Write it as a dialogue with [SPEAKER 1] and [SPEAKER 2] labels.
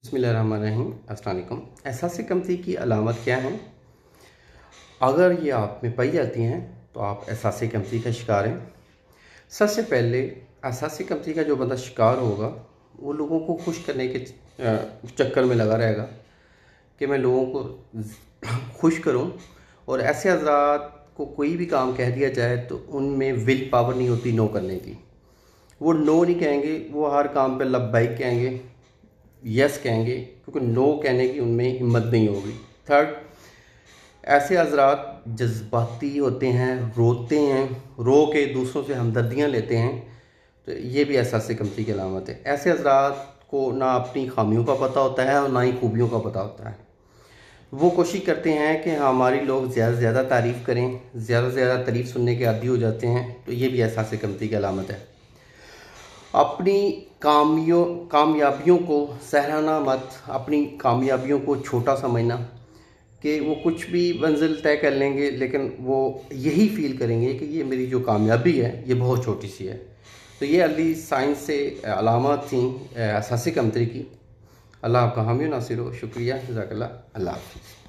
[SPEAKER 1] बिस्मिल्लाहिर्रहमानिर्रहीम। अस्सलाम वालेकुम। एहसास कमतरी की अलामत क्या हैं? अगर ये आप में पाई जाती हैं तो आप एहसास कमतरी का शिकार हैं। सबसे पहले एहसास कमतरी का जो बंदा शिकार होगा वो लोगों को खुश करने के चक्कर में लगा रहेगा कि मैं लोगों को खुश करूं, और ऐसे हज़रात को कोई भी काम कह दिया जाए तो उनमें विल पावर नहीं होती नो करने की। वो नो नहीं कहेंगे, वो हर काम पे लब्बाइक कहेंगे, यस कहेंगे, क्योंकि नो कहने की उनमें हिम्मत नहीं होगी। थर्ड, ऐसे हज़रात जज्बाती होते हैं, रोते हैं, रो के दूसरों से हमदर्दियाँ लेते हैं, तो ये भी एहसास कमतरी की अलामत है। ऐसे हज़रात को ना अपनी खामियों का पता होता है और ना ही खूबियों का पता होता है। वो कोशिश करते हैं कि हमारी लोग ज़्यादा से ज़्यादा तारीफ़ करें, ज़्यादा से ज़्यादा तारीफ़ सुनने के आदी हो जाते हैं, तो ये भी एहसास कमतरी की अलामत है। अपनी कामयाबियों को सराहना मत, अपनी कामयाबियों को छोटा समझना कि वो कुछ भी मंजिल तय कर लेंगे, लेकिन वो यही फील करेंगे कि ये मेरी जो कामयाबी है ये बहुत छोटी सी है। तो ये अर्ली साइंस से अलामत थी एहसास कमतरी की। अल्लाह आपका हामी नासिर हो। शुक्रिया, जज़ाकल्लाह। अल्लाह हाफ़िज़।